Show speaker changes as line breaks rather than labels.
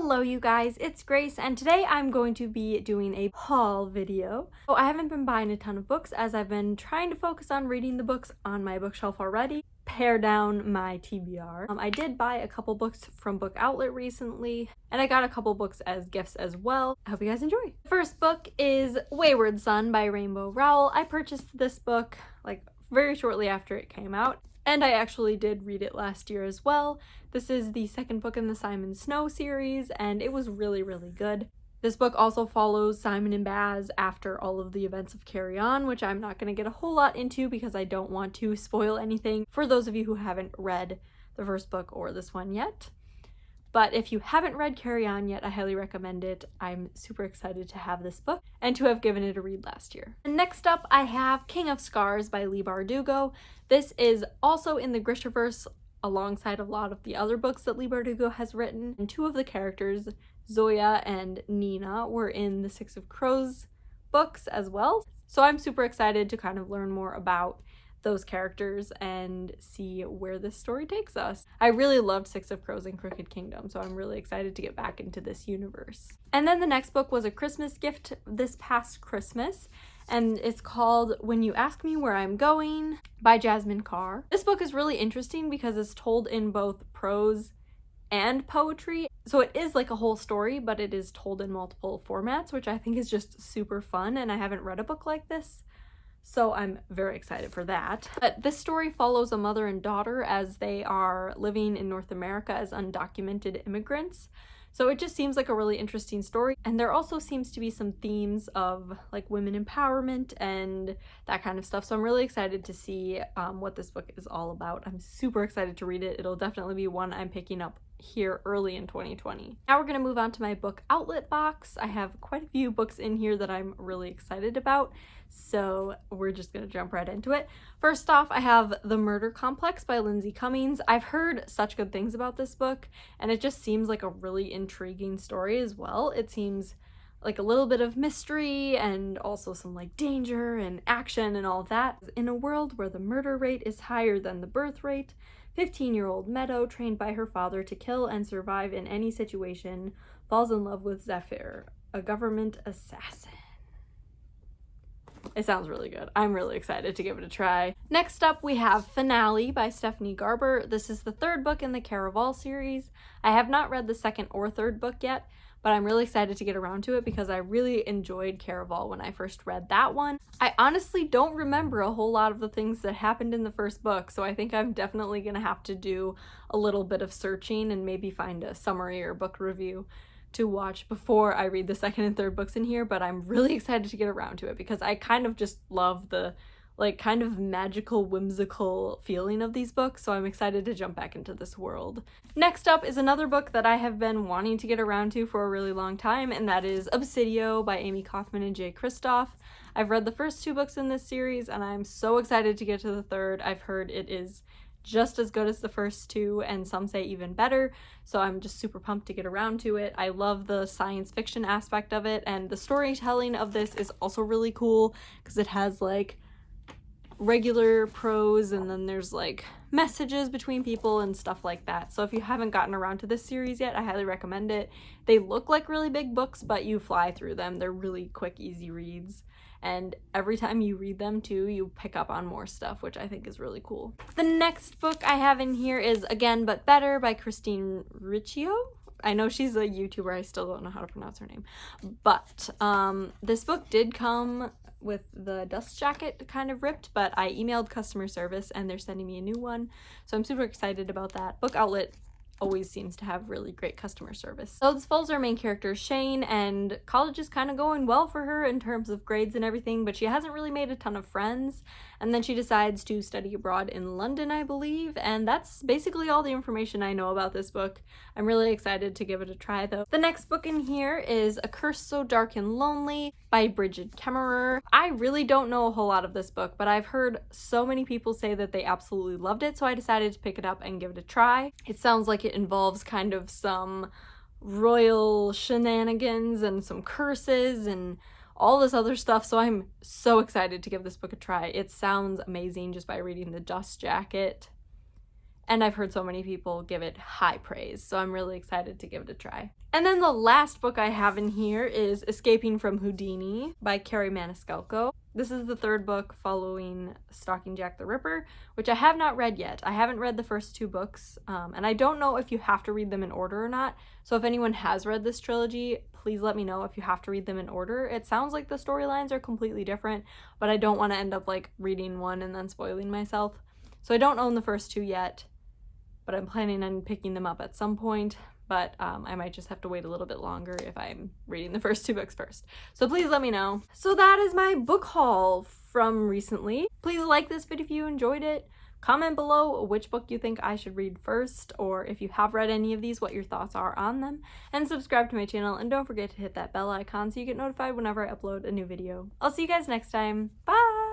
Hello you guys, it's Grace, and today I'm going to be doing a haul video. So I haven't been buying a ton of books as I've been trying to focus on reading the books on my bookshelf already, pare down my TBR. I did buy a couple books from Book Outlet recently, and I got a couple books as gifts as well. I hope you guys enjoy. The first book is Wayward Son by Rainbow Rowell. I purchased this book like very shortly after it came out, and I actually did read it last year as well. This is the second book in the Simon Snow series, and it was really good. This book also follows Simon and Baz after all of the events of Carry On, which I'm not going to get a whole lot into because I don't want to spoil anything for those of you who haven't read the first book or this one yet. But if you haven't read Carry On yet, I highly recommend it. I'm super excited to have this book and to have given it a read last year. And next up, I have King of Scars by Leigh Bardugo. This is also in the Grishaverse alongside a lot of the other books that Leigh Bardugo has written. And two of the characters, Zoya and Nina, were in the Six of Crows books as well. So I'm super excited to kind of learn more about those characters and see where this story takes us. I really loved Six of Crows and Crooked Kingdom, so I'm really excited to get back into this universe. And then the next book was a Christmas gift this past Christmas, and it's called When You Ask Me Where I'm Going by Jasmine Carr. This book is really interesting because it's told in both prose and poetry. So it is like a whole story, but it is told in multiple formats, which I think is just super fun, and I haven't read a book like this. So I'm very excited for that. But this story follows a mother and daughter as they are living in North America as undocumented immigrants. So it just seems like a really interesting story. And there also seems to be some themes of like women empowerment and that kind of stuff. So I'm really excited to see what this book is all about. I'm super excited to read it. It'll definitely be one I'm picking up here early in 2020. Now we're going to move on to my Book Outlet box. I have quite a few books in here that I'm really excited about, so we're just going to jump right into it. First off, I have The Murder Complex by Lindsay Cummings. I've heard such good things about this book, and it just seems like a really intriguing story as well. It seems like a little bit of mystery and also some like danger and action and all of that. In a world where the murder rate is higher than the birth rate, 15-year-old Meadow, trained by her father to kill and survive in any situation, falls in love with Zephyr, a government assassin. It sounds really good. I'm really excited to give it a try. Next up, we have Finale by Stephanie Garber. This is the third book in the Caraval series. I have not read the second or third book yet, but I'm really excited to get around to it because I really enjoyed Caraval when I first read that one. I honestly don't remember a whole lot of the things that happened in the first book, so I think I'm definitely gonna have to do a little bit of searching and maybe find a summary or book review to watch before I read the second and third books in here, but I'm really excited to get around to it because I kind of just love the like kind of magical, whimsical feeling of these books, so I'm excited to jump back into this world. Next up is another book that I have been wanting to get around to for a really long time, and that is Sideo by Amy Kaufman and Jay Kristoff. I've read the first two books in this series, and I'm so excited to get to the third. I've heard it is just as good as the first two, and some say even better, so I'm just super pumped to get around to it. I love the science fiction aspect of it, and the storytelling of this is also really cool because it has like regular prose and then there's like messages between people and stuff like that. So if you haven't gotten around to this series yet, I highly recommend it. They look like really big books, but you fly through them. They're really quick, easy reads. And every time you read them too, you pick up on more stuff, which I think is really cool. The next book I have in here is Again But Better by Christine Riccio. I know she's a YouTuber, I still don't know how to pronounce her name. But this book did come with the dust jacket kind of ripped, but I emailed customer service and they're sending me a new one, so I'm super excited about that. Book Outlet always seems to have really great customer service. So this follows our main character Shane, and college is kind of going well for her in terms of grades and everything, but she hasn't really made a ton of friends, and then she decides to study abroad in London, I believe, and that's basically all the information I know about this book. I'm really excited to give it a try though. The next book in here is A Curse So Dark and Lonely by Bridget Kemmerer. I really don't know a whole lot of this book, but I've heard so many people say that they absolutely loved it, so I decided to pick it up and give it a try. It sounds like it involves kind of some royal shenanigans and some curses and all this other stuff, so I'm so excited to give this book a try. It sounds amazing just by reading the dust jacket. and I've heard so many people give it high praise, so I'm really excited to give it a try. And then the last book I have in here is Escaping from Houdini by Carrie Maniscalco. This is the third book following Stalking Jack the Ripper, which I have not read yet. I haven't read the first two books, and I don't know if you have to read them in order or not. So if anyone has read this trilogy, please let me know if you have to read them in order. It sounds like the storylines are completely different, but I don't want to end up like reading one and then spoiling myself. So I don't own the first two yet, but I'm planning on picking them up at some point. But I might just have to wait a little bit longer if I'm reading the first two books first. So please let me know. So that is my book haul from recently. Please like this video if you enjoyed it. Comment below which book you think I should read first, or if you have read any of these, what your thoughts are on them. And subscribe to my channel, and don't forget to hit that bell icon so you get notified whenever I upload a new video. I'll see you guys next time. Bye!